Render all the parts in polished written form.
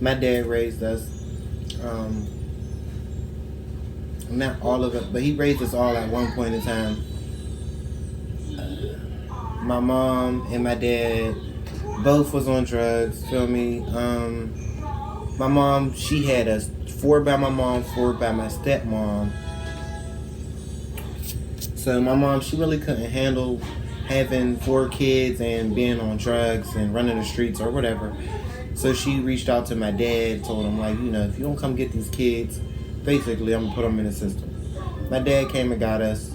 My dad raised us. Um, Not all of it, but he raised us all at one point in time. My mom and my dad both was on drugs. Feel me? My mom, she had us four by my mom, four by my stepmom. So my mom, she really couldn't handle having four kids and being on drugs and running the streets or whatever. So she reached out to my dad, told him like, if you don't come get these kids, basically I'm gonna put them in the system. My dad came and got us,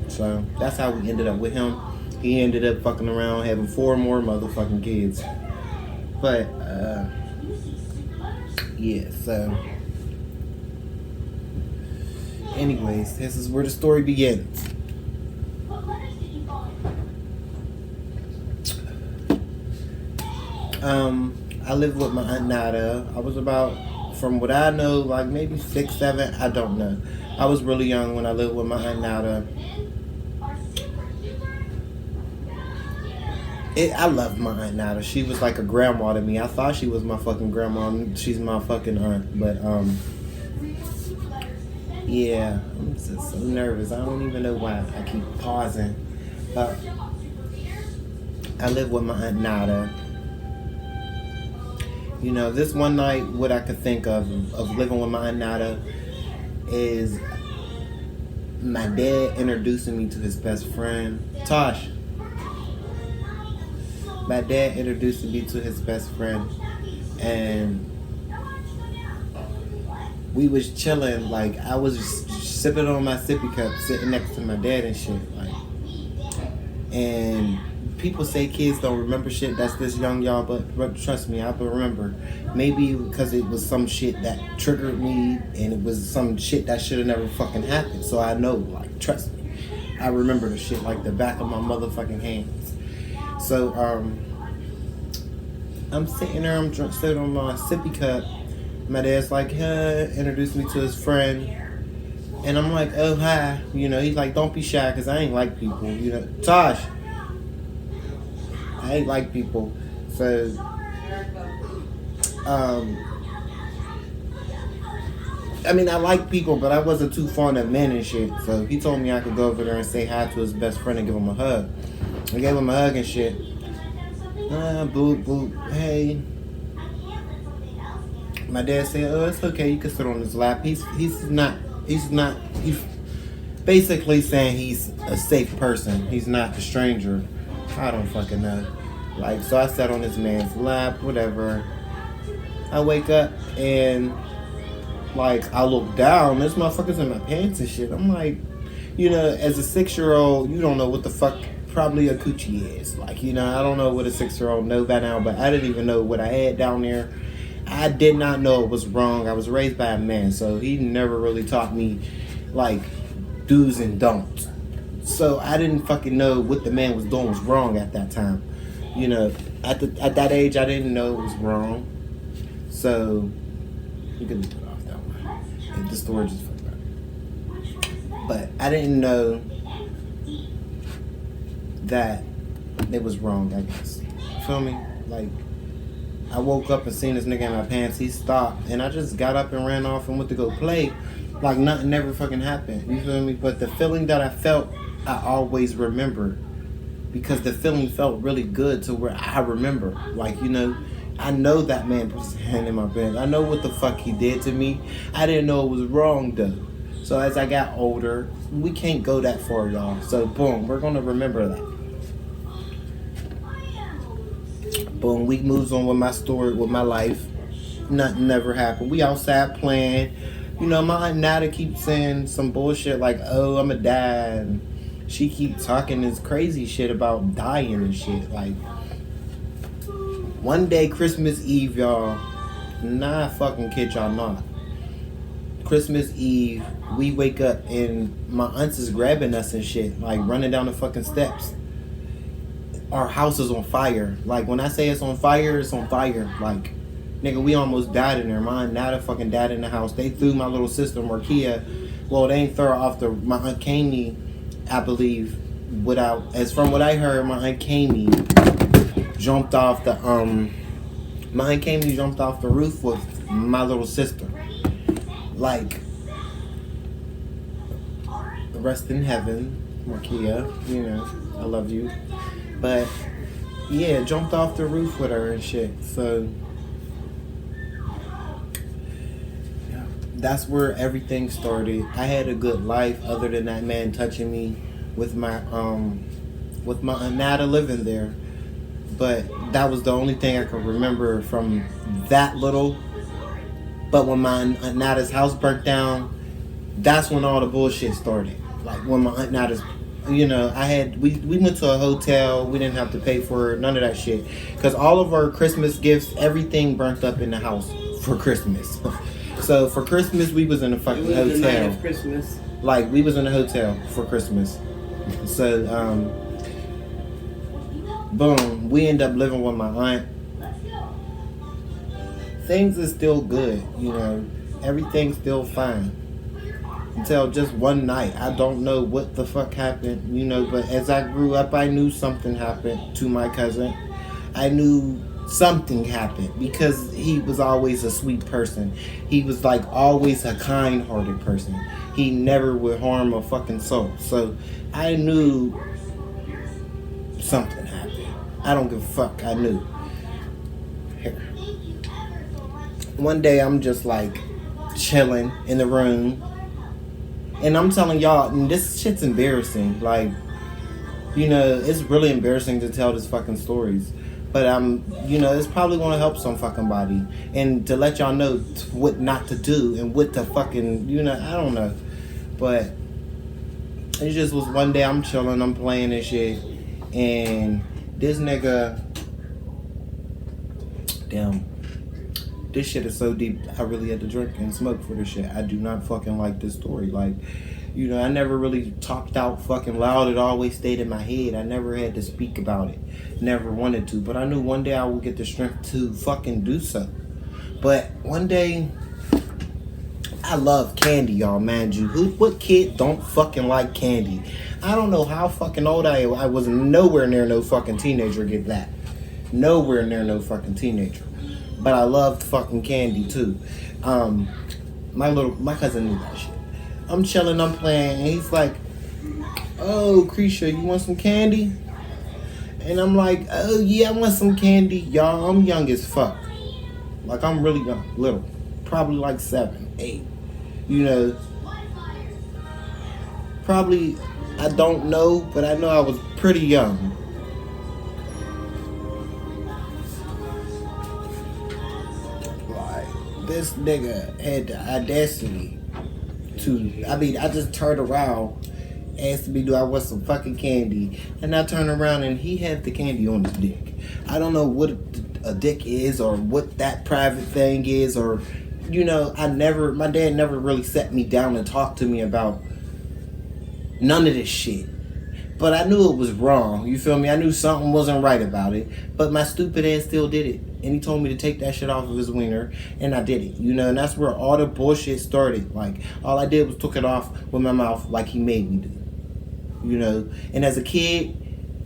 So that's how we ended up with him. He ended up fucking around having four more motherfucking kids. But yeah, so anyways, this is where the story begins. I lived with my Aunt Nada. I was about, from what I know, like maybe 6, 7, I don't know. I was really young when I lived with my Aunt Nada. I loved my Aunt Nada. She was like a grandma to me. I thought she was my fucking grandma. She's my fucking aunt. But, yeah, I'm just so nervous. I don't even know why I keep pausing. But I lived with my Aunt Nada. This one night, what I could think of living with my Aunt Nada is my dad introducing me to his best friend, Tosh. My dad introduced me to his best friend, and we was chilling. Like, I was just sipping on my sippy cup, sitting next to my dad and shit. Like, and people say kids don't remember shit that's this young, y'all, but trust me, I remember. Maybe because it was some shit that triggered me, and it was some shit that should have never fucking happened. So I know, like, trust me, I remember the shit like the back of my motherfucking hands. So I'm sitting there, I'm sitting on my sippy cup. My dad's like, introduced me to his friend, and I'm like, oh hi, he's like, don't be shy, cause I ain't like people, Tosh. I ain't like people. So, I like people, but I wasn't too fond of men and shit. So he told me I could go over there and say hi to his best friend and give him a hug. I gave him a hug and shit. Boop, boop, hey. My dad said, oh, it's okay, you can sit on his lap. He's basically saying he's a safe person. He's not a stranger. I don't fucking know. Like, so I sat on this man's lap, whatever. I wake up and, like, I look down. This motherfucker's in my pants and shit. I'm like, as a 6-year-old, you don't know what the fuck probably a coochie is. Like, I don't know what a 6-year-old know by now, but I didn't even know what I had down there. I did not know it was wrong. I was raised by a man, so he never really taught me, like, do's and don'ts. So I didn't fucking know what the man was doing was wrong at that time. At that age, I didn't know it was wrong. So you can leave it off that one. The storage is fucked up. But I didn't know that it was wrong, I guess. Feel me? Like, I woke up and seen this nigga in my pants. He stopped, and I just got up and ran off and went to go play. Like, nothing never fucking happened. You feel me? But the feeling that I felt, I always remember, because the feeling felt really good to where I remember. Like, I know that man put his hand in my pants. I know what the fuck he did to me. I didn't know it was wrong though. So as I got older, we can't go that far, y'all. So boom, we're gonna remember that. Boom, week moves on with my story, with my life. Nothing never happened. We outside playing. My Aunt Nada keeps saying some bullshit like, oh, I'ma die. And she keep talking this crazy shit about dying and shit. Like, one day, Christmas Eve, y'all. Nah, fucking kid y'all not. Christmas Eve, we wake up and my aunts is grabbing us and shit. Like, running down the fucking steps. Our house is on fire. Like, when I say it's on fire, it's on fire. Like, nigga, we almost died in there. My Aunt Nada fucking died in the house. They threw my little sister, Markia. Well, they ain't throw her off my Aunt Kami, I believe, as from what I heard, my Aunt Kami jumped off the Mine came and jumped off the roof with my little sister. Like, rest in heaven, Markia. You know, I love you. But yeah, jumped off the roof with her and shit. So yeah, that's where everything started. I had a good life other than that man touching me with my Aunt Nada living there. But that was the only thing I could remember from that little. But when my Aunt Nada's house burnt down, that's when all the bullshit started. Like when my Aunt Nada's, you know, we went to a hotel. We didn't have to pay for it, none of that shit. Because all of our Christmas gifts, everything burnt up in the house for Christmas. So for Christmas, we was in a fucking hotel. The night of Christmas. Like we was in a hotel for Christmas. So, boom, we end up living with my aunt. Things are still good, you know. Everything's still fine. Until just one night. I don't know what the fuck happened, you know, but as I grew up, I knew something happened to my cousin. I knew something happened because he was always a sweet person. He was like always a kind-hearted person. He never would harm a fucking soul. So I knew something happened. I don't give a fuck. I knew. Here. One day I'm just like chilling in the room. And I'm telling y'all, and this shit's embarrassing. Like, you know, it's really embarrassing to tell this fucking stories. But you know, it's probably gonna help some fucking body. And to let y'all know what not to do and what to fucking, you know, I don't know. But it just was one day I'm chilling, I'm playing and shit. And this nigga, damn, this shit is so deep. I really had to drink and smoke for this shit. I do not fucking like this story. Like, you know, I never really talked out fucking loud. It always stayed in my head. I never had to speak about it. Never wanted to. But I knew one day I would get the strength to fucking do so. But one day, I love candy, y'all, mind you. What kid don't fucking like candy? I don't know how fucking old I was nowhere near no fucking teenager get that. Nowhere near no fucking teenager. But I loved fucking candy too. My cousin knew that shit. I'm chilling, I'm playing, and he's like, "Oh, Krisha, you want some candy?" And I'm like, "Oh yeah, I want some candy." Y'all, I'm young as fuck. Like I'm really young, little. Probably like 7, 8. You know. Probably, I don't know, but I know I was pretty young. This nigga had the audacity to, I just turned around, asked me, do I want some fucking candy? And I turned around and he had the candy on his dick. I don't know what a dick is or what that private thing is, or, you know, my dad never really sat me down and talked to me about none of this shit. But I knew it was wrong, you feel me? I knew something wasn't right about it, but my stupid ass still did it. And he told me to take that shit off of his wiener, and I did it, you know, and that's where all the bullshit started. Like, all I did was took it off with my mouth like he made me do, you know. And as a kid,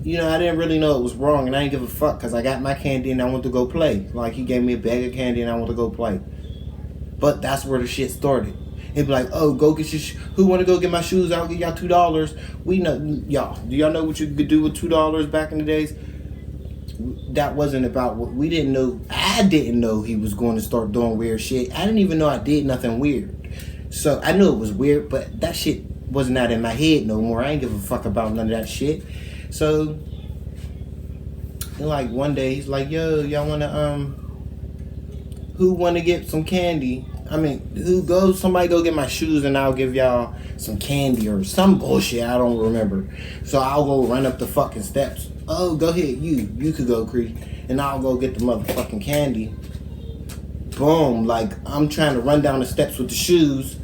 you know, I didn't really know it was wrong, and I didn't give a fuck, because I got my candy and I went to go play. Like, he gave me a bag of candy and I went to go play. But that's where the shit started. It'd be like, "Oh, go get your who want to go get my shoes? I'll give y'all $2. We know, y'all. Do y'all know what you could do with $2 back in the days? That wasn't about what we didn't know. I didn't know he was going to start doing weird shit. I didn't even know I did nothing weird. So I knew it was weird, but that shit was not in my head no more. I ain't give a fuck about none of that shit. So, like one day he's like, "Yo, y'all wanna who wanna get some candy? I mean, somebody go get my shoes and I'll give y'all some candy," or some bullshit, I don't remember. So I'll go run up the fucking steps. "Oh, go ahead, you could go, Cree." And I'll go get the motherfucking candy. Boom, like I'm trying to run down the steps with the shoes.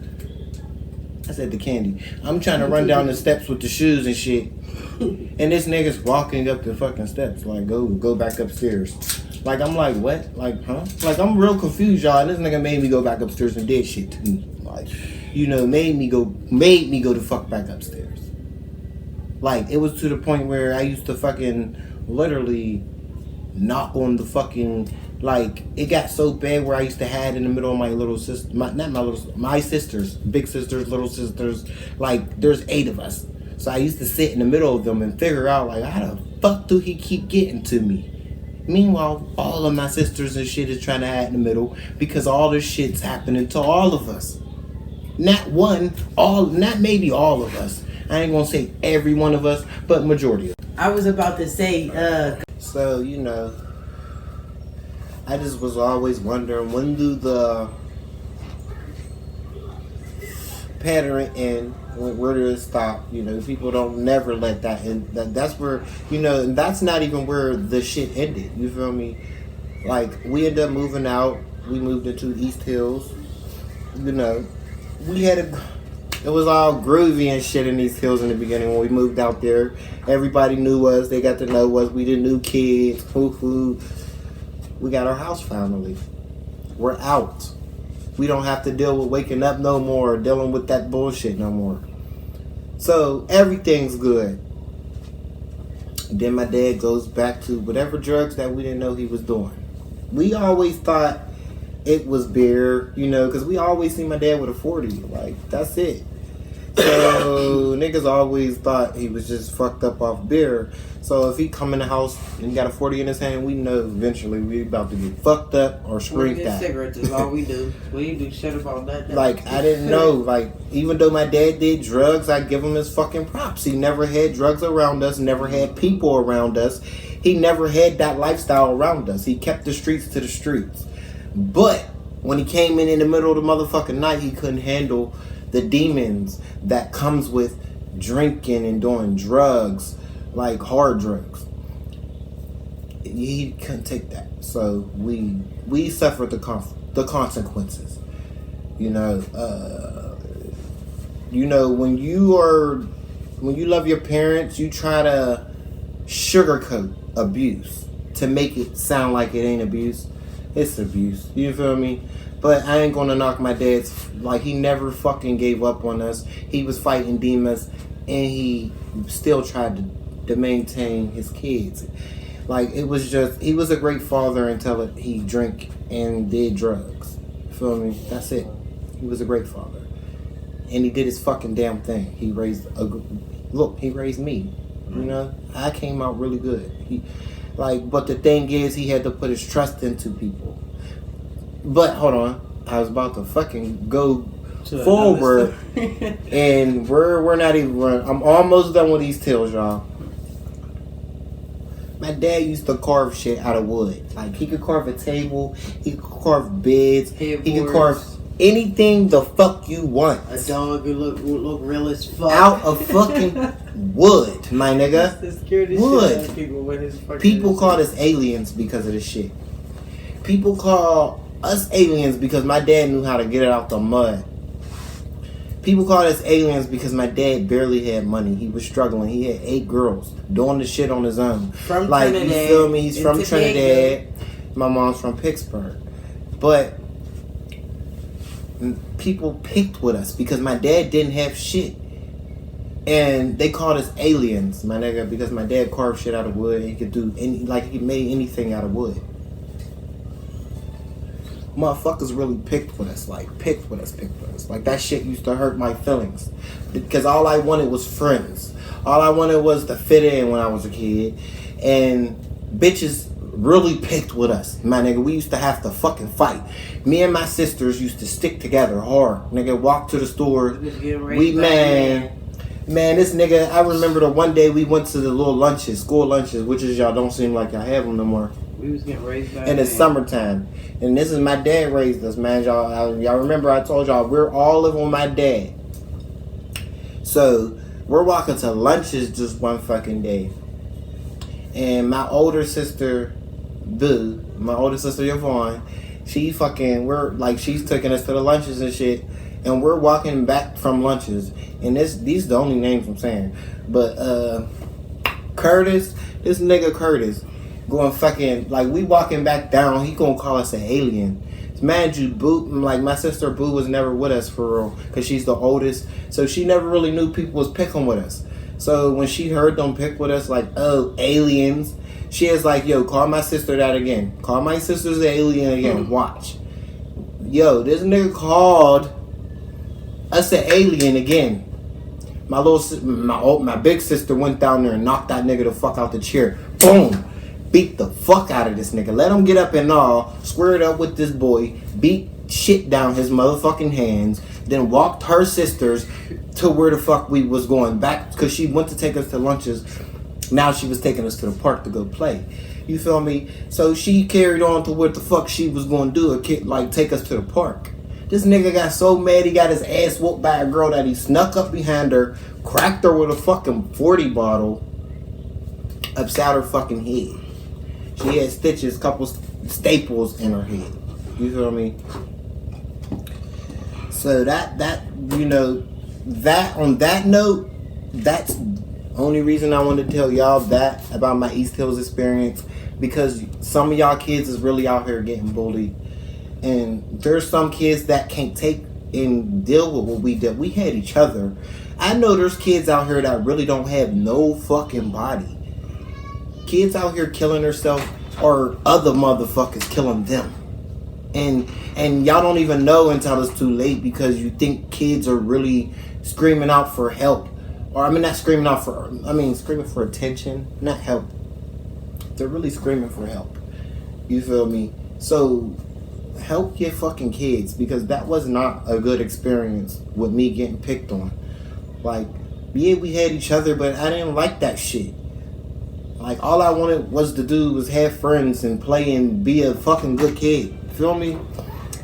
I said the candy. I'm trying to run down the steps with the shoes and shit. And this nigga's walking up the fucking steps, like, go back upstairs. Like, I'm like, what? Like, huh? Like, I'm real confused, y'all. And this nigga made me go back upstairs and did shit to me. Like, you know, made me go the fuck back upstairs. Like, it was to the point where I used to fucking literally knock on the fucking, like, it got so bad where I used to hide in the middle of my little sister, my sisters, big sisters, little sisters, like, there's 8 of us. So I used to sit in the middle of them and figure out, like, how the fuck do he keep getting to me? Meanwhile, all of my sisters and shit is trying to hide in the middle because all this shit's happening to all of us. Not maybe all of us. I ain't gonna say every one of us, but majority of us. I was about to say, So, you know, I just was always wondering, when do the pattern end? Where does it stop? You know, people don't never let that end. That's where, you know, and that's not even where the shit ended. You feel me? Like, we ended up moving out. We moved into East Hills. You know, it was all groovy and shit in East Hills in the beginning when we moved out there. Everybody knew us. They got to know us. We the new kids. Foo-foo. We got our house finally. We're out. We don't have to deal with waking up no more or dealing with that bullshit no more. So everything's good. Then my dad goes back to whatever drugs that we didn't know he was doing. We always thought it was beer, you know, because we always see my dad with a 40. Like, that's it. So niggas always thought he was just fucked up off beer. So if he come in the house and got a 40 in his hand, we know eventually we about to get fucked up or screamed at. Cigarettes is all we do. We ain't do shit about that. Like, I didn't know. Like, even though my dad did drugs, I give him his fucking props. He never had drugs around us, never had people around us. He never had that lifestyle around us. He kept the streets to the streets. But when he came in the middle of the motherfucking night, he couldn't handle the demons that comes with drinking and doing drugs, like hard drugs. He couldn't take that. So we suffered the consequences. You know, when you love your parents, you try to sugarcoat abuse to make it sound like it ain't abuse. It's abuse. You feel me? But I ain't gonna knock my dad's, like, he never fucking gave up on us. He was fighting demons and he still tried to maintain his kids. Like, it was just, he was a great father until he drank and did drugs. You feel me? That's it. He was a great father. And he did his fucking damn thing. He raised me. You know? I came out really good. But the thing is, he had to put his trust into people. But hold on, I was about to fucking go forward, and we're not even. I'm almost done with these tales, y'all. My dad used to carve shit out of wood. Like, he could carve a table, he could carve beds, he could carve anything the fuck you want. A dog would look real as fuck. Out of fucking wood, my nigga. Wood. People call us aliens because of this shit. People call us aliens because my dad knew how to get it out the mud. People call us aliens because my dad barely had money. He was struggling. He had 8 girls doing the shit on his own. From Trinidad. You feel me? He's from Trinidad. My mom's from Pittsburgh. But people picked with us because my dad didn't have shit. And they called us aliens, my nigga, because my dad carved shit out of wood. He could do he made anything out of wood. Motherfuckers really picked with us. Like, picked with us. Like, that shit used to hurt my feelings. Because all I wanted was friends. All I wanted was to fit in when I was a kid. And bitches really picked with us. My nigga, we used to have to fucking fight. Me and my sisters used to stick together hard. Nigga, walk to the store. Man, this nigga, I remember the one day we went to the little lunches, school lunches, which is, y'all don't seem like y'all have them no more. We was getting raised back in the summertime. And this is my dad raised us, man. Y'all remember I told y'all we're all living with my dad. So we're walking to lunches just one fucking day. And my older sister, Yvonne, she's taking us to the lunches and shit. And we're walking back from lunches. And these the only names I'm saying. But Curtis, this nigga Curtis, going fucking, like, we walking back down, he gonna call us an alien. Mind you, Boo, like, my sister Boo was never with us for real, because she's the oldest, so she never really knew people was picking with us. So when she heard them pick with us, like, oh, aliens, She is like, yo, call my sister that again. Call my sister's the alien again. Watch. Yo, this nigga called us an alien again. My big sister went down there and knocked that nigga the fuck out the chair. Boom. Beat the fuck out of this nigga. Let him get up and all. Squared up with this boy. Beat shit down his motherfucking hands. Then walked her sisters to where the fuck we was going back. Because she went to take us to lunches. Now she was taking us to the park to go play. You feel me? So she carried on to what the fuck she was going to do. Like take us to the park. This nigga got so mad he got his ass whooped by a girl that he snuck up behind her, cracked her with a fucking 40 bottle upside her fucking head. She had stitches, couple staples in her head. You feel me? So that you know, that on that note, that's the only reason I wanted to tell y'all that about my East Hills experience, because some of y'all kids is really out here getting bullied. And there's some kids that can't take and deal with what we did. We had each other. I know there's kids out here that really don't have no fucking body. Kids out here killing themselves or other motherfuckers killing them. And y'all don't even know until it's too late, because you think kids are really screaming out for help. Or I mean not screaming out for, I mean screaming for attention, not help. They're really screaming for help. You feel me? So help your fucking kids, because that was not a good experience with me getting picked on. Like, yeah, we had each other, but I didn't like that shit. Like, all I wanted was to do was have friends and play and be a fucking good kid. Feel me?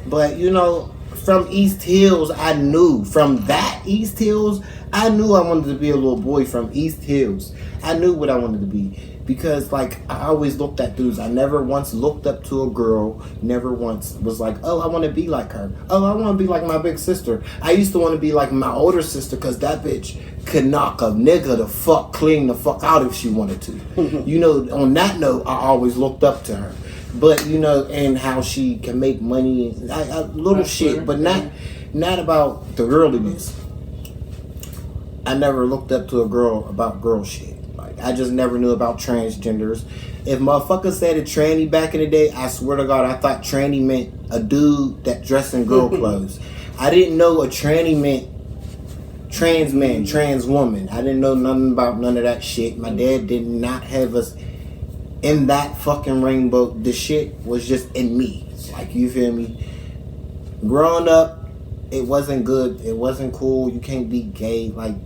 But, you know, from East Hills, I knew. From that East Hills, I knew I wanted to be a little boy from East Hills. I knew what I wanted to be. Because, like, I always looked at dudes. I never once looked up to a girl. Never once was like, oh, I want to be like her. Oh, I want to be like my big sister. I used to want to be like my older sister, because that bitch could knock a nigga the fuck clean the fuck out if she wanted to. You know, on that note, I always looked up to her. But, you know, and how she can make money. Little shit, but not about the girliness. I never looked up to a girl about girl shit. I just never knew about transgenders. If motherfuckers said a tranny back in the day, I swear to God, I thought tranny meant a dude that dressed in girl clothes. I didn't know a tranny meant trans man, trans woman. I didn't know nothing about none of that shit. My dad did not have us in that fucking rainbow. The shit was just in me. Like, you feel me? Growing up, it wasn't good. It wasn't cool. You can't be gay. Like,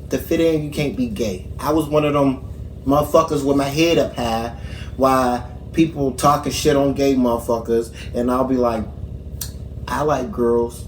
to fit in, you can't be gay. I was one of them motherfuckers with my head up high while people talking shit on gay motherfuckers, and I'll be like, I like girls.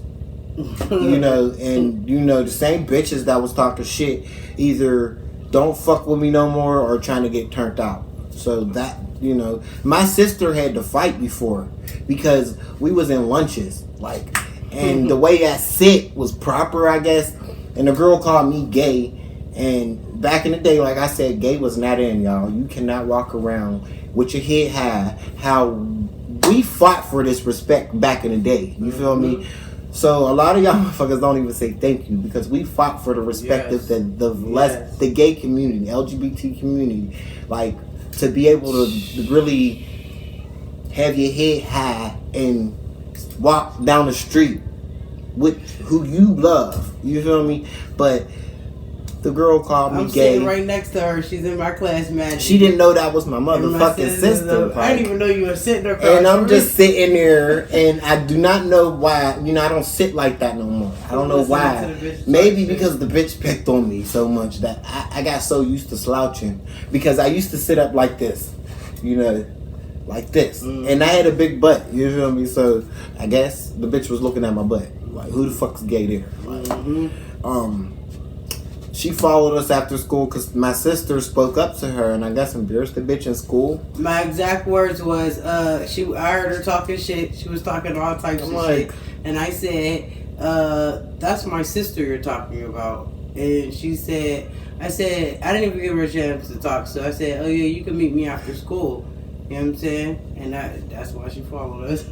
You know, and you know, the same bitches that was talking shit either don't fuck with me no more or trying to get turned out. So that, you know, my sister had to fight before because we was in lunches, like, and the way I sit was proper, I guess. And the girl called me gay. And back in the day, like I said, gay was not in, y'all. You cannot walk around with your head high. How we fought for this respect back in the day. You feel me? So a lot of y'all motherfuckers don't even say thank you, because we fought for the respect of the gay community, LGBT community. Like, to be able to really have your head high and walk down the street with who you love. You feel me? But the girl called me gay. I'm sitting right next to her. She's in my class, man. She didn't know that was my motherfucking sister. I didn't even know you were sitting there. And I'm just sitting there, and I do not know why. You know, I don't sit like that no more. I don't know why. Maybe because the bitch picked on me so much that I got so used to slouching. Because I used to sit up like this, you know, like this. And I had a big butt, you feel me? So I guess the bitch was looking at my butt. Like, who the fuck's gay there? Like, she followed us after school because my sister spoke up to her, and I got some embarrassed the bitch in school. My exact words was, I heard her talking shit. She was talking all types of shit. And I said, that's my sister you're talking about. And she said, I didn't even give her a chance to talk. So I said, oh yeah, you can meet me after school. You know what I'm saying? And that's why she followed us.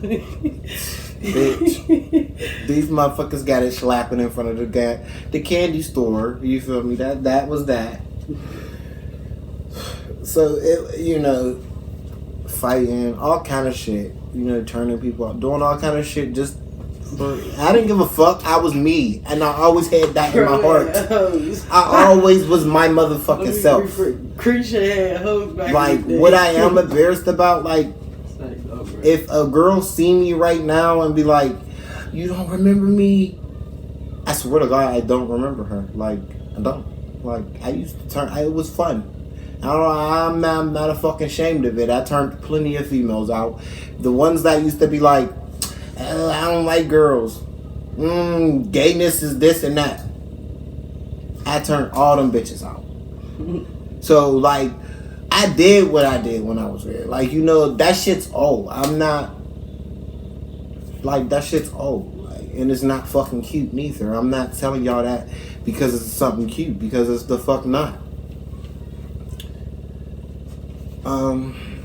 Bitch, these motherfuckers got it slapping in front of the candy store. You feel me? That was that. So it, you know, fighting, all kind of shit. You know, turning people out, doing all kind of shit just for. I didn't give a fuck. I was me, and I always had that in my heart. I always was my motherfucking self. Creature had hoes back like in the day. what I am embarrassed about, like if a girl see me right now and be like, "You don't remember me?" I swear to God, I don't remember her. Like I don't. Like I used to turn. It was fun. I'm not a fucking ashamed of it. I turned plenty of females out. The ones that used to be like, I don't like girls. Gayness is this and that. I turned all them bitches out. So, like, I did what I did when I was there. Like, you know, that shit's old. I'm not, like, that shit's old. Like, and it's not fucking cute neither. I'm not telling y'all that because it's something cute. Because it's the fuck not.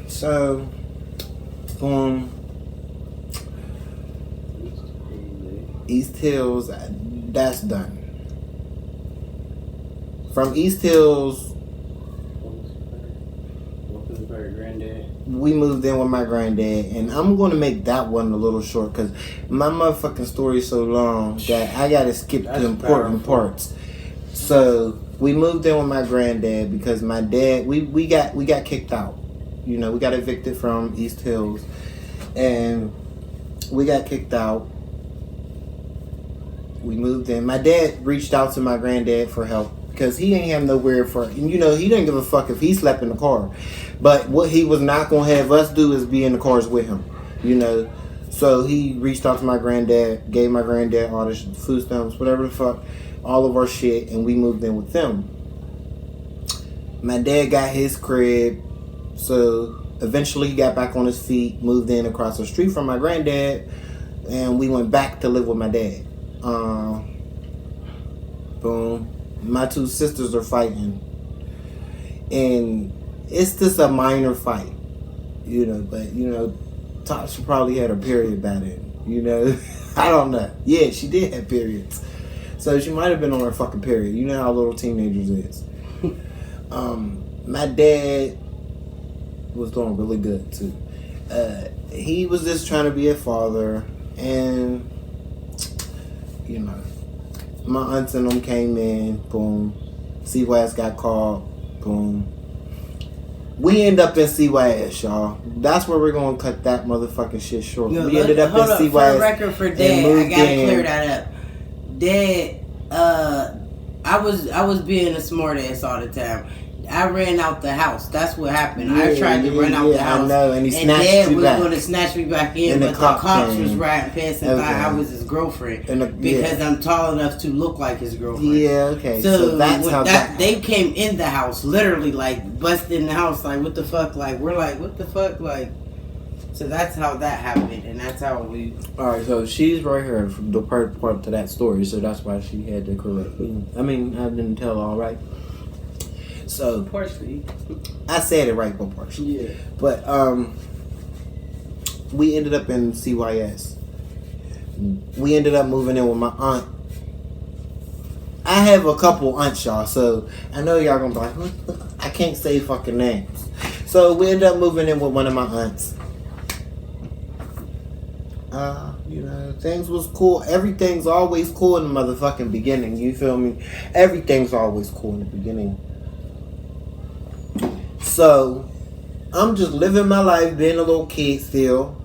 So, East Hills, that's done. From East Hills, we moved in with my granddad, and I'm going to make that one a little short because my motherfucking story is so long that I got to skip the important parts. So, we moved in with my granddad because my dad, we got kicked out. You know, we got evicted from East Hills, and we got kicked out. We moved in. My dad reached out to my granddad for help because he ain't have nowhere for, you know, he didn't give a fuck if he slept in the car. But what he was not going to have us do is be in the cars with him, you know. So he reached out to my granddad, gave my granddad all the food stamps, whatever the fuck, all of our shit, and we moved in with them. My dad got his crib. So eventually he got back on his feet, moved in across the street from my granddad, and we went back to live with my dad. Boom. My two sisters are fighting. And it's just a minor fight, you know, but, you know, Tasha probably had her period by then, you know. I don't know. Yeah, she did have periods. So she might have been on her fucking period. You know how little teenagers is. My dad was doing really good too. He was just trying to be a father, and you know, my aunts and them came in, boom. CYS got called, boom. We end up in CYS, y'all. That's where we're gonna cut that motherfucking shit short. No, we ended up in CYS. For the record for Dad, I gotta clear that up. Dad, I was being a smart ass all the time. I ran out the house. That's what happened. I tried to run out the house. I know, and Dad was going to snatch me back in, but the cops was riding past and thought I was his girlfriend because I'm tall enough to look like his girlfriend. Yeah, okay. So that's how that they came in the house, literally like busted in the house, like what the fuck? Like we're like what the fuck? Like so that's how that happened, and that's how we. All right, so she's right here from the part to that story, so that's why she had to correct me. I mean, I didn't tell all right. So partially, I said it right, but partially. Yeah. But we ended up in CYS. We ended up moving in with my aunt. I have a couple aunts, y'all, so I know y'all gonna be like, what? I can't say fucking names. So we ended up moving in with one of my aunts. You know, things was cool. Everything's always cool in the motherfucking beginning. You feel me? Everything's always cool in the beginning. So, I'm just living my life, being a little kid still.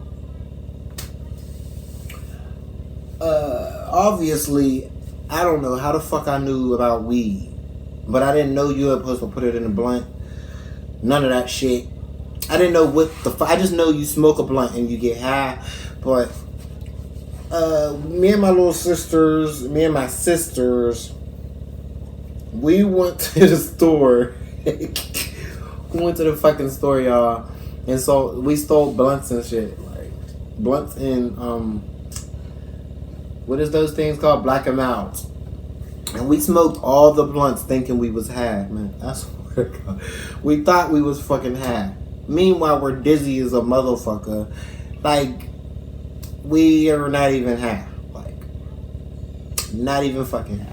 Obviously, I don't know how the fuck I knew about weed. But I didn't know you were supposed to put it in a blunt. None of that shit. I didn't know what the fuck. I just know you smoke a blunt and you get high. But, me and my sisters, we went to the store. We went to the fucking store, y'all, and so we stole blunts and shit, like blunts and what is those things called? Black and Milds. And we smoked all the blunts thinking we was high, man. I swear to God. We thought we was fucking high. Meanwhile, we're dizzy as a motherfucker. Like, we are not even high. Like, not even fucking high.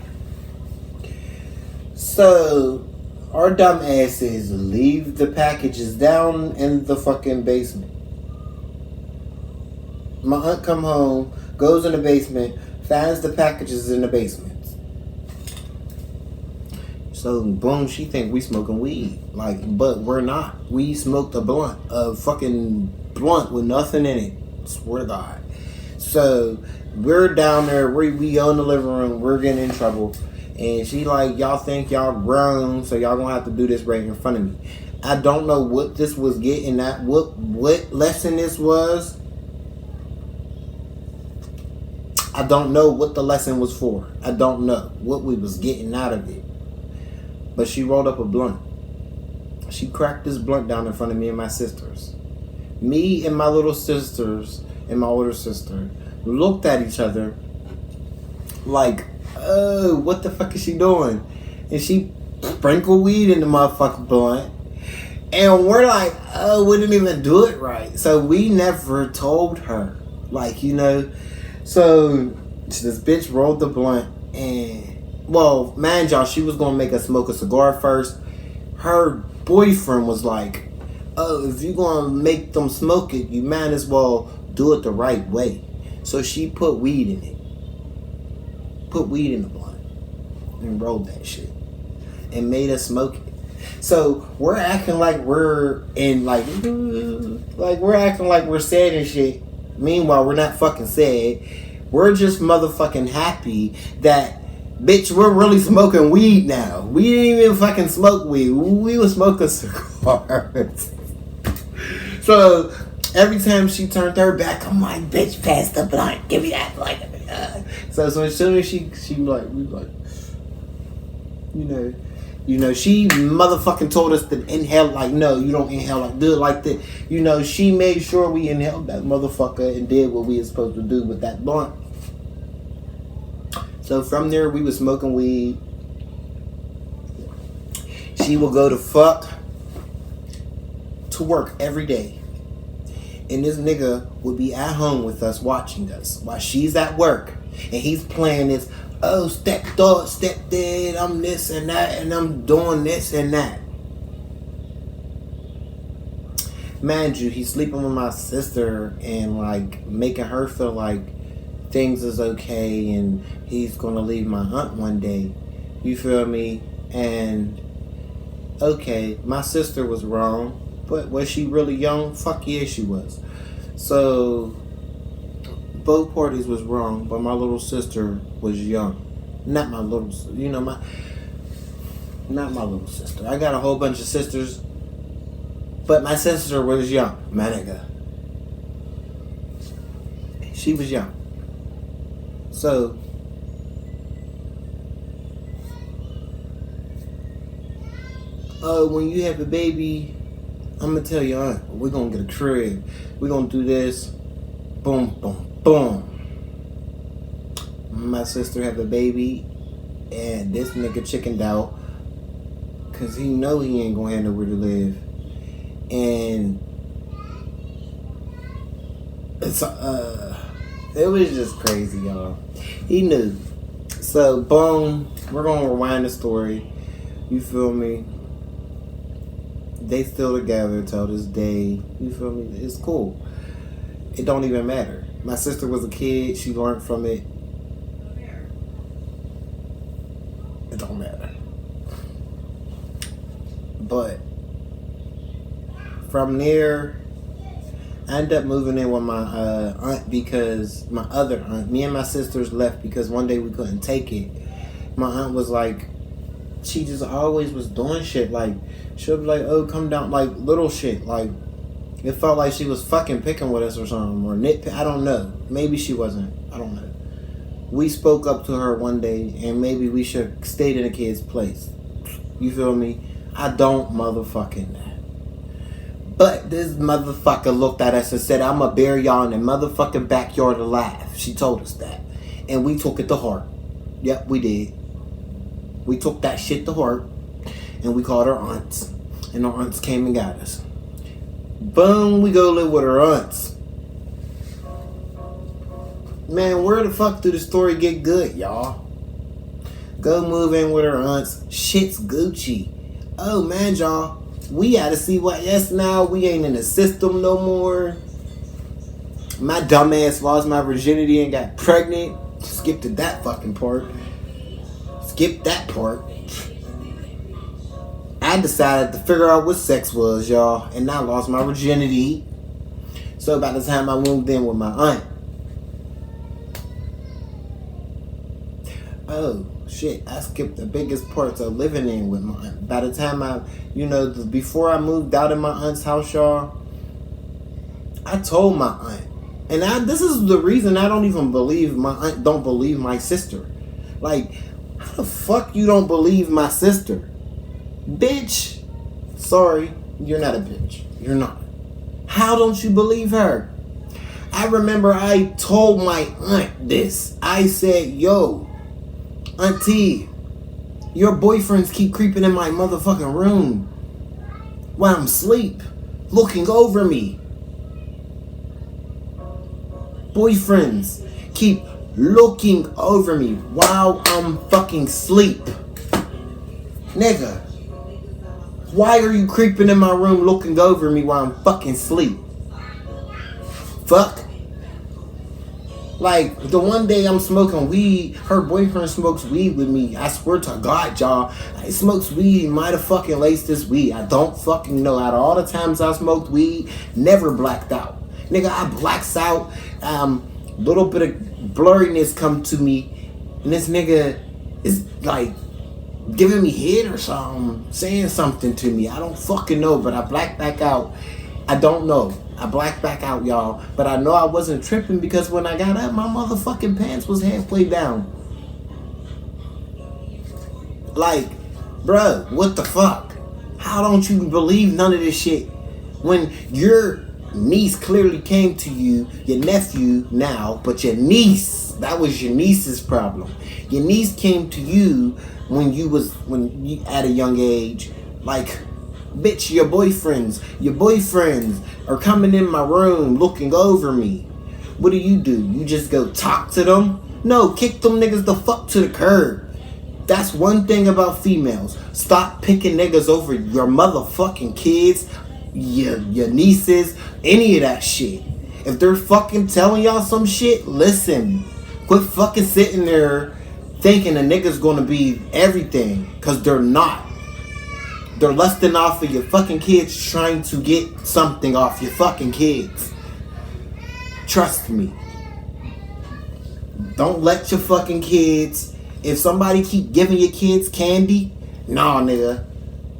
So, our dumb asses leave the packages down in the fucking basement. My aunt come home, goes in the basement, finds the packages in the basement. So boom, she think we smoking weed. Like, but we're not. We smoked a fucking blunt with nothing in it. Swear to God. So we're down there, we in the living room, we're getting in trouble. And she like, y'all think y'all grown, so y'all gonna have to do this right in front of me. I don't know what this was getting at, what lesson this was. I don't know what the lesson was for. I don't know what we was getting out of it. But she rolled up a blunt. She cracked this blunt down in front of me and my sisters. Me and my little sisters and my older sister looked at each other like, oh, what the fuck is she doing? And she sprinkled weed in the motherfucking blunt. And we're like, oh, we didn't even do it right. So we never told her. Like, you know. So this bitch rolled the blunt and, well, man, y'all, she was gonna make us smoke a cigar first. Her boyfriend was like, oh, if you gonna make them smoke it, you might as well do it the right way. So she put weed in it. Put weed in the blunt. And rolled that shit. And made us smoke it. So we're acting like we're in like we're acting like we're sad and shit. Meanwhile, we're not fucking sad. We're just motherfucking happy that, bitch, we're really smoking weed now. We didn't even fucking smoke weed. We were smoking cigars. So every time she turned her back, I'm like, bitch, pass the blunt. Give me that blunt. So as soon as she like, we like, you know, she motherfucking told us to inhale. Like, no, you don't inhale. Like, do it like that. You know, she made sure we inhaled that motherfucker and did what we were supposed to do with that blunt. So from there, we was smoking weed. She will go to fuck to work every day. And this nigga would be at home with us watching us while she's at work. And he's playing this, oh, stepdad, stepdad, I'm this and that, and I'm doing this and that. Mind you, he's sleeping with my sister and like making her feel like things is okay and he's gonna leave my aunt one day. You feel me? And okay, my sister was wrong, but was she really young? Fuck yeah, she was. So both parties was wrong, but my little sister was young. Not my little, you know, not my little sister. I got a whole bunch of sisters, but my sister was young, my nigga. She was young. So when you have a baby, I'm gonna tell you, we're gonna get a crib. We're gonna do this. Boom, boom, boom. My sister had a baby, and this nigga chickened out because he know he ain't gonna have nowhere to live. And it's it was just crazy, y'all. He knew. So boom, we're gonna rewind the story. You feel me? They still together till this day. You feel me? It's cool. It don't even matter. My sister was a kid. She learned from it. It don't matter. But from there, I ended up moving in with my aunt because my other aunt, me and my sisters left because one day we couldn't take it. My aunt was like, she just always was doing shit. Like, she'll be like, oh, come down, like little shit. Like, it felt like she was fucking picking with us or something, or nitpick. I don't know. Maybe she wasn't. I don't know. We spoke up to her one day, and maybe we should have stayed in a kid's place. You feel me? I don't motherfucking know. But this motherfucker looked at us and said, I'm gonna bury y'all in the motherfucking backyard alive. She told us that. And we took it to heart. Yep, we did. We took that shit to heart. And we called our aunts. And our aunts came and got us. Boom, we go live with our aunts. Man, where the fuck do the story get good, y'all? Go move in with our aunts. Shit's Gucci. Oh, man, y'all. We gotta see what, yes, now we ain't in the system no more. My dumb ass lost my virginity and got pregnant. Skip to that fucking part. Skip that part. I decided to figure out what sex was, y'all, and I lost my virginity. So by the time I moved in with my aunt, oh shit, I skipped the biggest parts of living in with my aunt. By the time before I moved out of my aunt's house, y'all, I told my aunt, and this is the reason I don't even believe my aunt don't believe my sister. Like, how the fuck you don't believe my sister? Bitch, sorry, you're not a bitch. You're not. How don't you believe her? I remember I told my aunt this. I said, yo, auntie, your boyfriends keep creeping in my motherfucking room while I'm asleep, looking over me. Boyfriends keep looking over me while I'm fucking asleep. Nigga, why are you creeping in my room looking over me while I'm fucking asleep? Fuck. Like, the one day I'm smoking weed, her boyfriend smokes weed with me. I swear to God, y'all, he smokes weed. He might have fucking laced this weed. I don't fucking know. Out of all the times I smoked weed, never blacked out. Nigga, I blacks out. Little bit of blurriness come to me, and this nigga is like giving me head or something, saying something to me. I don't fucking know, but I blacked back out. I don't know. I blacked back out, y'all. But I know I wasn't tripping because when I got up, my motherfucking pants was halfway down. Like, bruh, what the fuck? How don't you believe none of this shit? When your niece clearly came to you, your nephew now, but your niece, that was your niece's problem. Your niece came to you when you at a young age, like, bitch, your boyfriends are coming in my room looking over me. What do? You just go talk to them? No, kick them niggas the fuck to the curb. That's one thing about females. Stop picking niggas over your motherfucking kids, your nieces, any of that shit. If they're fucking telling y'all some shit, listen. Quit fucking sitting there thinking a nigga's gonna be everything, cause they're not. They're lusting off of your fucking kids, trying to get something off your fucking kids. Trust me. Don't let your fucking kids, if somebody keep giving your kids candy, nah, nigga,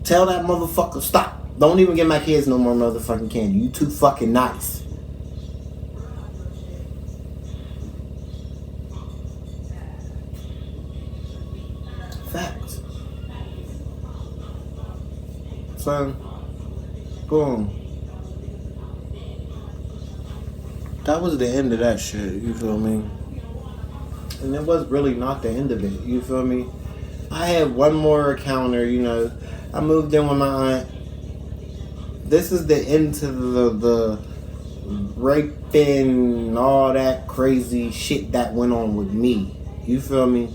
tell that motherfucker stop. Don't even give my kids no more motherfucking candy. You too fucking nice. Facts. So, boom. That was the end of that shit, you feel me? And it was really not the end of it, you feel me? I had one more encounter, I moved in with my aunt. This is the end to the raping, all that crazy shit that went on with me. You feel me?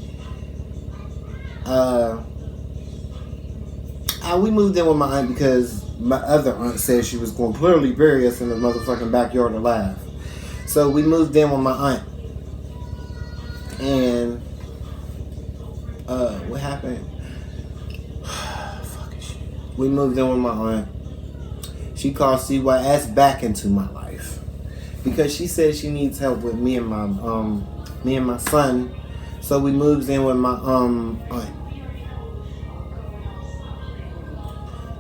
We moved in with my aunt because my other aunt said she was going to clearly bury us in the motherfucking backyard alive. So we moved in with my aunt. And what happened? Fucking shit. We moved in with my aunt. She called CYS back into my life because she said she needs help with me and my son. So we moved in with my aunt.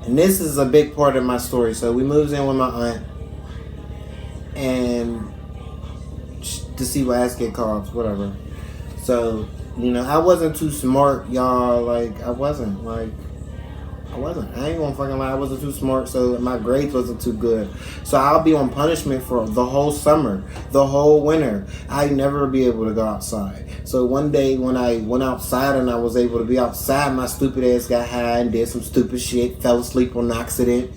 And this is a big part of my story. So we moved in with my aunt, and to see what ass get called, whatever. So, I wasn't too smart, y'all. Like, I wasn't. I ain't gonna fucking lie. I wasn't too smart, so my grades wasn't too good. So I'll be on punishment for the whole summer, the whole winter. I'd never be able to go outside. So one day when I went outside and I was able to be outside, my stupid ass got high and did some stupid shit, fell asleep on accident.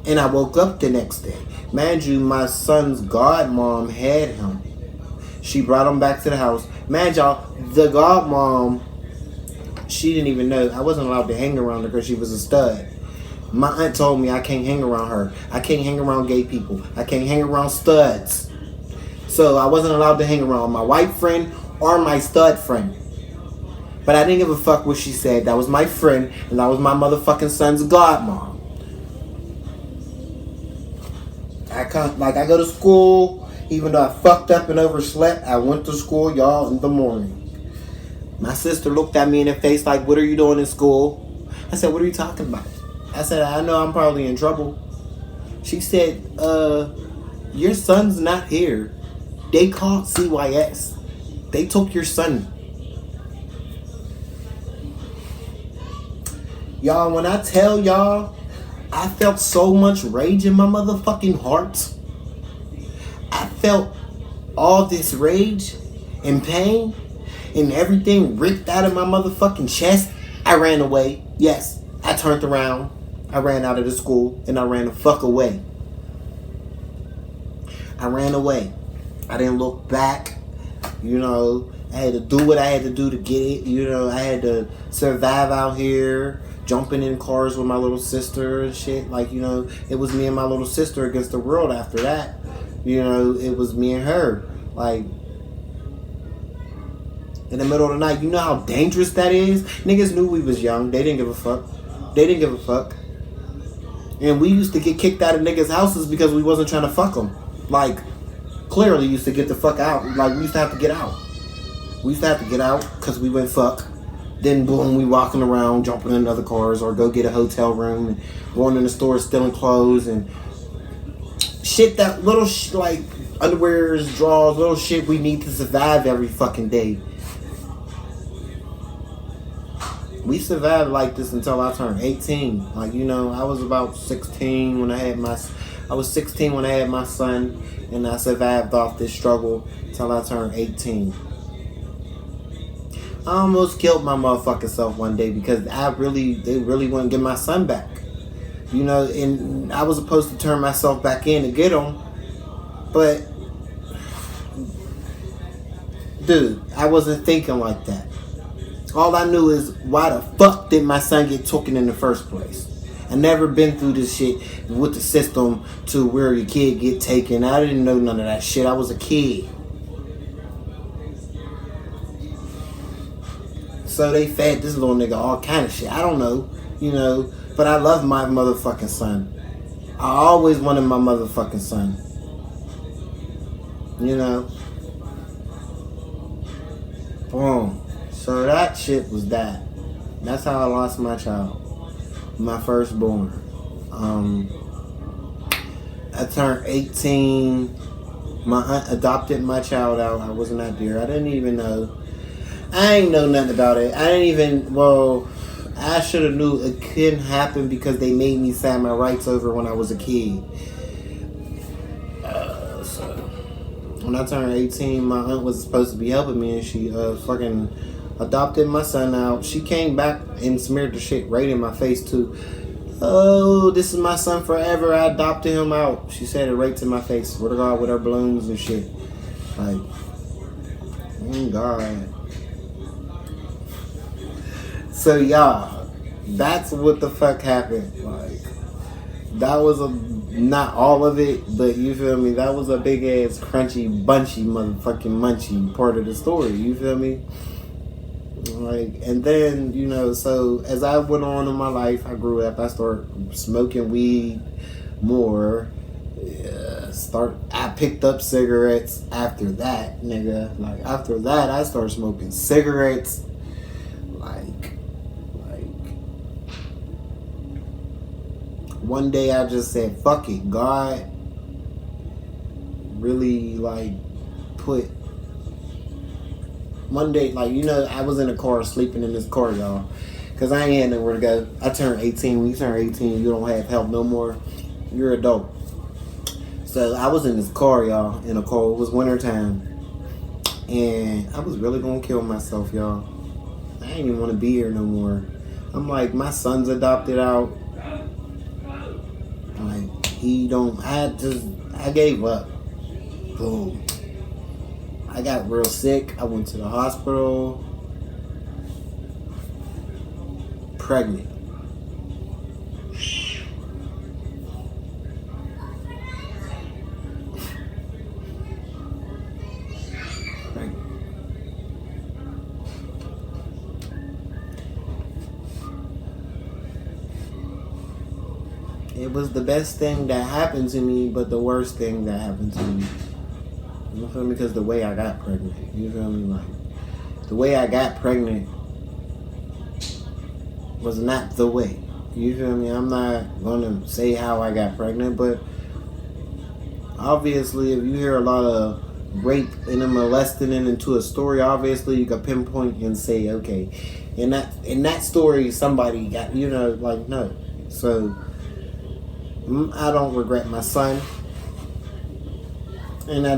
And I woke up the next day. Mind you, my son's godmom had him. She brought him back to the house. Man, y'all, the godmom, she didn't even know. I wasn't allowed to hang around her because she was a stud. My aunt told me I can't hang around her. I can't hang around gay people. I can't hang around studs. So I wasn't allowed to hang around my white friend or my stud friend. But I didn't give a fuck what she said. That was my friend, and that was my motherfucking son's godmom. I go to school, even though I fucked up and overslept, I went to school, y'all, in the morning. My sister looked at me in the face like, what are you doing in school? I said, what are you talking about? I said, I know I'm probably in trouble. She said, your son's not here. They called CYS. They took your son. Y'all, when I tell y'all, I felt so much rage in my motherfucking heart. I felt all this rage and pain and everything ripped out of my motherfucking chest. I ran away. Yes, I turned around. I ran out of the school and I ran the fuck away. I ran away. I didn't look back. You know, I had to do what I had to do to get it. You know, I had to survive out here. Jumping in cars with my little sister and shit. Like, you know, it was me and my little sister against the world after that. You know, it was me and her. Like, in the middle of the night, you know how dangerous that is? Niggas knew we was young. They didn't give a fuck. They didn't give a fuck. And we used to get kicked out of niggas' houses because we wasn't trying to fuck them. Like, clearly used to get the fuck out. Like, we used to have to get out. We used to have to get out because we went fuck. Then boom, we walking around, jumping in other cars, or go get a hotel room, and going in the store, stealing clothes, and shit that little like underwears, drawers, little shit we need to survive every fucking day. We survived like this until I turned 18. Like, you know, I was about 16 when I had my son, and I survived off this struggle until I turned 18. I almost killed my motherfucking self one day because they really wouldn't get my son back. You know, and I was supposed to turn myself back in to get him. But, dude, I wasn't thinking like that. All I knew is, why the fuck did my son get taken in the first place? I never been through this shit with the system to where your kid get taken. I didn't know none of that shit. I was a kid. So they fed this little nigga all kind of shit. I don't know, you know, but I love my motherfucking son. I always wanted my motherfucking son. You know. Boom. So that shit was that. That's how I lost my child. My firstborn. I turned 18. My aunt adopted my child out. I was not there. I didn't even know. I ain't know nothing about it. I should have knew it couldn't happen because they made me sign my rights over when I was a kid. So when I turned 18, my aunt was supposed to be helping me, and she fucking adopted my son out. She came back and smeared the shit right in my face too. Oh, this is my son forever. I adopted him out. She said it right to my face. Swear to God, with her balloons and shit. Like, oh God. So y'all, that's what the fuck happened. Like, that was not all of it, but you feel me? That was a big ass crunchy, bunchy, motherfucking munchy part of the story. You feel me? Like, and then, you know, so as I went on in my life, I grew up. I started smoking weed more. I picked up cigarettes after that, nigga. Like, after that, I started smoking cigarettes. One day I just said, fuck it. God really, like, put... One day, like, you know, I was in a car, sleeping in this car, y'all. Because I ain't had nowhere to go. I turned 18. When you turn 18, you don't have help no more. You're an adult. So I was in this car, y'all, in a car. It was wintertime. And I was really going to kill myself, y'all. I didn't even want to be here no more. I'm like, my son's adopted out. Like, I gave up. Boom. I got real sick. I went to the hospital. Pregnant. it was the best thing that happened to me, but the worst thing that happened to me. You feel me? Because the way I got pregnant. You feel me? Like, the way I got pregnant was not the way. You feel me? I'm not going to say how I got pregnant, but obviously, if you hear a lot of rape and then molesting into a story, obviously you can pinpoint and say, okay, in that story, somebody got, like, no. So, I don't regret my son. And I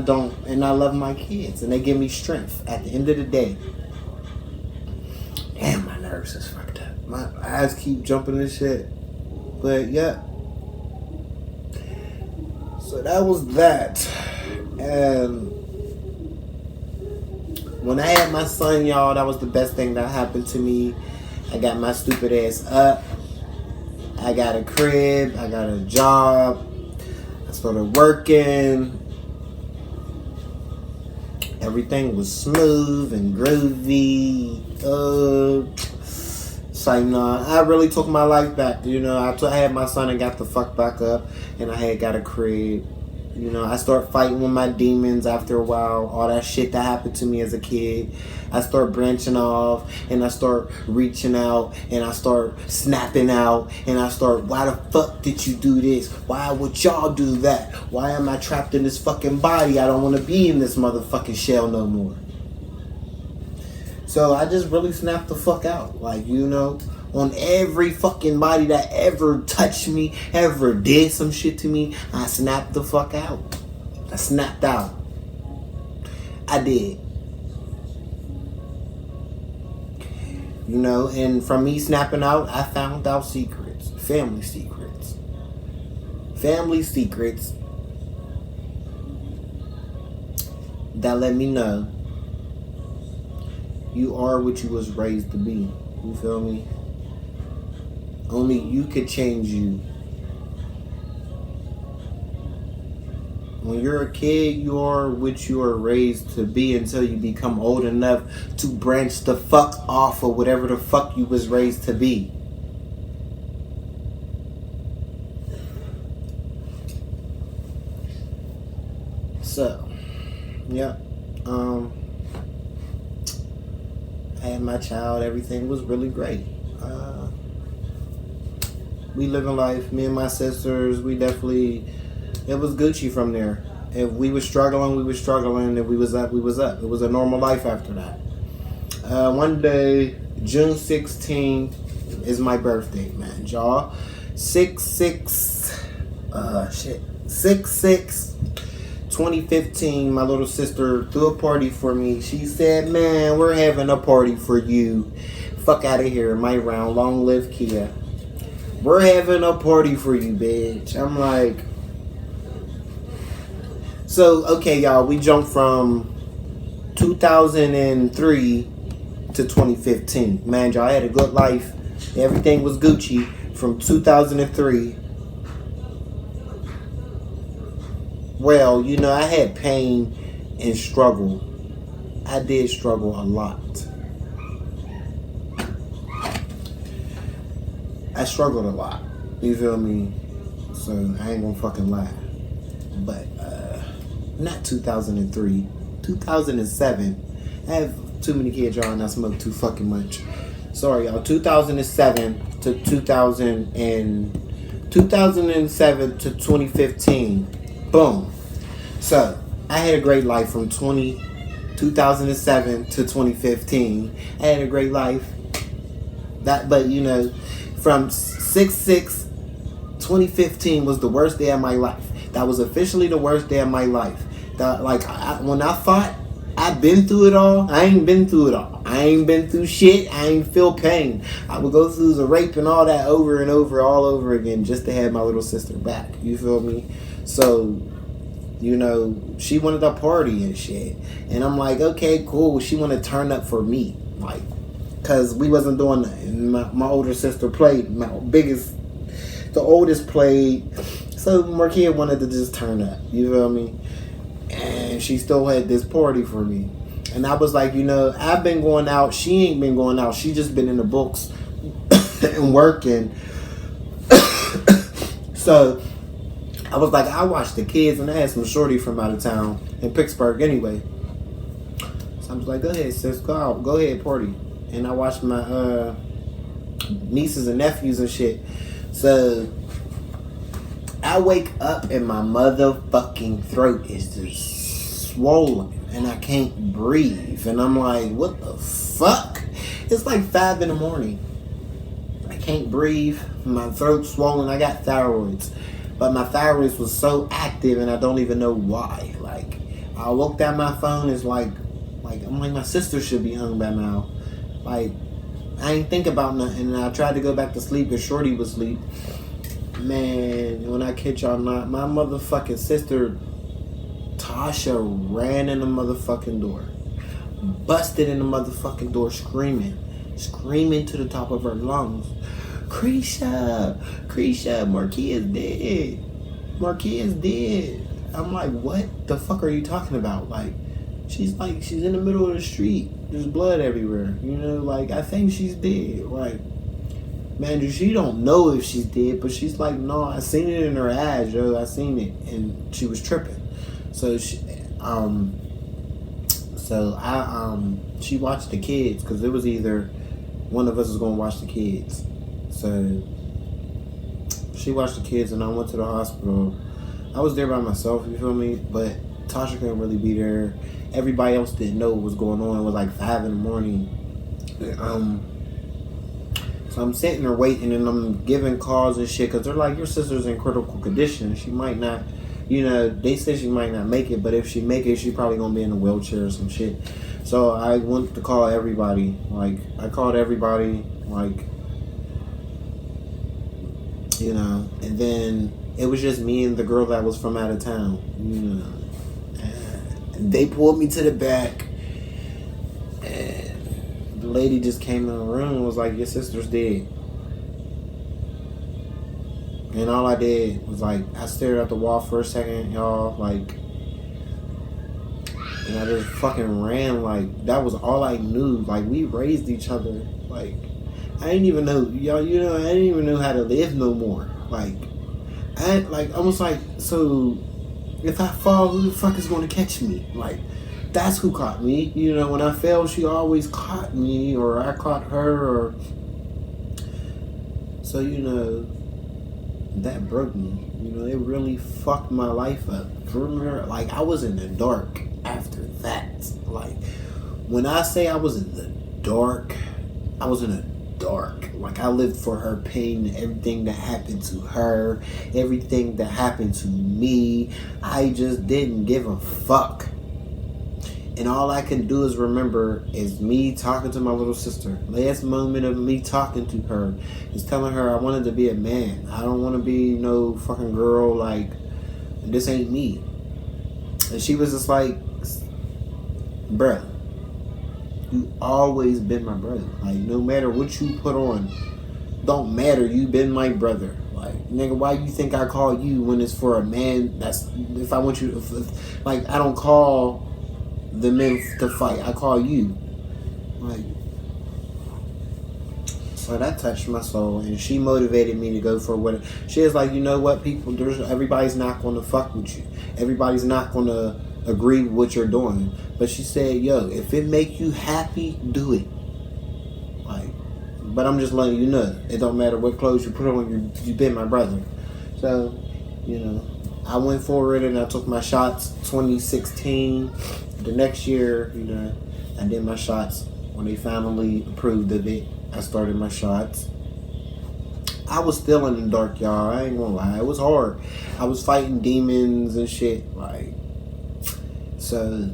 love my kids, and they give me strength at the end of the day. Damn, my nerves is fucked up. My eyes keep jumping and shit. But yeah. So that was that. And when I had my son, y'all, that was the best thing that happened to me. I got my stupid ass up. I got a crib. I got a job. I started working. Everything was smooth and groovy. So, I really took my life back. I had my son and got the fuck back up. And I had got a crib. I start fighting with my demons after a while. All that shit that happened to me as a kid. I start branching off. And I start reaching out. And I start snapping out. And I start, why the fuck did you do this? Why would y'all do that? Why am I trapped in this fucking body? I don't want to be in this motherfucking shell no more. So I just really snapped the fuck out. Like, on every fucking body that ever touched me, ever did some shit to me, I snapped the fuck out. I snapped out. I did. And from me snapping out, I found out secrets. Family secrets. Family secrets that let me know you are what you was raised to be. You feel me? Only you could change you. When you're a kid, you are what you are raised to be until you become old enough to branch the fuck off of whatever the fuck you was raised to be. So, yeah. I had my child. Everything was really great. We living life. Me and my sisters, we definitely, it was Gucci from there. If we were struggling, we were struggling. If we was up, we was up. It was a normal life after that. One day, June 16th is my birthday, man, y'all. 6/6/2015, my little sister threw a party for me. She said, man, we're having a party for you. Fuck out of here, my round, long live Kia. We're having a party for you, bitch. I'm like, so, okay, y'all, we jumped from 2003 to 2015. Man, y'all, I had a good life. Everything was Gucci from 2003. Well, I had pain and struggle. I did struggle a lot. I struggled a lot. You feel me? So I ain't gonna fucking lie. But not 2003, 2007. I have too many kids, y'all, and I smoke too fucking much. Sorry, y'all. 2007 to 2007 to 2015. Boom. So I had a great life from 2007 to 2015. I had a great life. From 6/6/2015 was the worst day of my life. That was officially the worst day of my life. When I thought I've been through it all, I ain't been through it all. I ain't been through shit. I ain't feel pain. I would go through the rape and all that over and over, all over again, just to have my little sister back. You feel me? So, she wanted to party and shit. And I'm like, okay, cool. She want to turn up for me. Like, because we wasn't doing nothing. My older sister played. The oldest played. So Marquia wanted to just turn up. You feel me? And she still had this party for me. And I was like, I've been going out. She ain't been going out. She just been in the books and working. So I was like, I watched the kids, and I had some shorty from out of town in Pittsburgh anyway. So I was like, go ahead, sis, go out, go ahead, party. And I watched my nieces and nephews and shit. So I wake up and my motherfucking throat is just swollen and I can't breathe. And I'm like, what the fuck? It's like 5 in the morning. I can't breathe. My throat's swollen. I got thyroids. But my thyroid was so active and I don't even know why. Like, I looked at my phone, it's like I'm like, my sister should be home by now. Like, I ain't think about nothing. And I tried to go back to sleep and Shorty was asleep. Man, when I catch y'all not, my motherfucking sister, Tasha, ran in the motherfucking door. Busted in the motherfucking door screaming to the top of her lungs. Creesha, Marquis is dead. Marquis is dead. I'm like, what the fuck are you talking about? Like, she's in the middle of the street. There's blood everywhere. You know, like, I think she's dead. Like, man, she don't know if she's dead, but she's like, no, I seen it in her eyes, yo. I seen it, and she was tripping. So she watched the kids, because it was either one of us was gonna watch the kids. So she watched the kids and I went to the hospital. I was there by myself, you feel me? But Tasha couldn't really be there. Everybody else didn't know what was going on. It was like 5 in the morning. So I'm sitting there waiting and I'm giving calls and shit because they're like, your sister's in critical condition. She might not, you know, they said she might not make it, but if she make it, she probably gonna be in a wheelchair or some shit. So I went to call everybody. Like, I called everybody, like, you know, and then it was just me and the girl that was from out of town, you know. And they pulled me to the back, and the lady just came in the room and was like, your sister's dead. And all I did was, like, I stared at the wall for a second, y'all, like, and I just fucking ran. Like, that was all I knew. Like, we raised each other. Like, I didn't even know, y'all, you know, I didn't even know how to live no more. Like, almost like, so if I fall, who the fuck is going to catch me? Like, that's who caught me. You know, when I fell, she always caught me, or I caught her, or, so, you know, that broke me. You know, it really fucked my life up. From her, like, I was in the dark after that. Like, when I say I was in the dark, I was in the dark. Like, I lived for her pain, everything that happened to her, everything that happened to me. I just didn't give a fuck. And all I can do is remember is me talking to my little sister. Last moment of me talking to her is telling her I wanted to be a man. I don't want to be no fucking girl. Like, this ain't me. And she was just like, bruh, you always been my brother. Like, no matter what you put on, don't matter, you been my brother. Like, nigga, why you think I call you when it's for a man? That's, if I want you to, like, I don't call the men to fight, I call you. Like, so that touched my soul, and she motivated me to go for what she is. Like, you know what, people, everybody's not going to fuck with you, everybody's not going to agree with what you're doing, but she said, yo, if it make you happy, do it. Like, but I'm just letting you know, it don't matter what clothes you put on, you been my brother. So, you know, I went forward and I took my shots. 2016, the next year, you know, I did my shots. When they finally approved of it, I started my shots. I was still in the dark, y'all. I ain't gonna lie. It was hard. I was fighting demons and shit. Like, so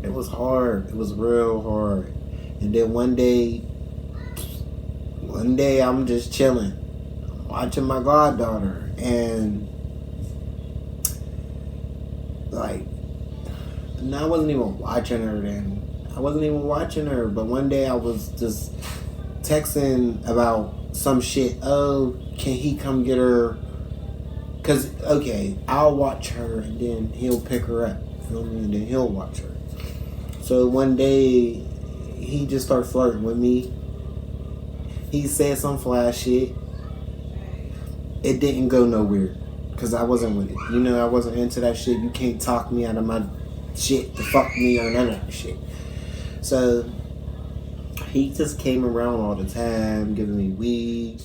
it was hard. It was real hard. And then one day I'm just chilling, watching my goddaughter, and like, and I wasn't even watching her then. But one day I was just texting about some shit. Oh, can he come get her? Cause, okay, I'll watch her and then he'll pick her up, feel me? And then he'll watch her. So one day he just started flirting with me. He said some fly shit. it didn't go nowhere because I wasn't with it. You know, I wasn't into that shit. You can't talk me out of my shit to fuck me or none of that shit. So he just came around all the time, giving me weed.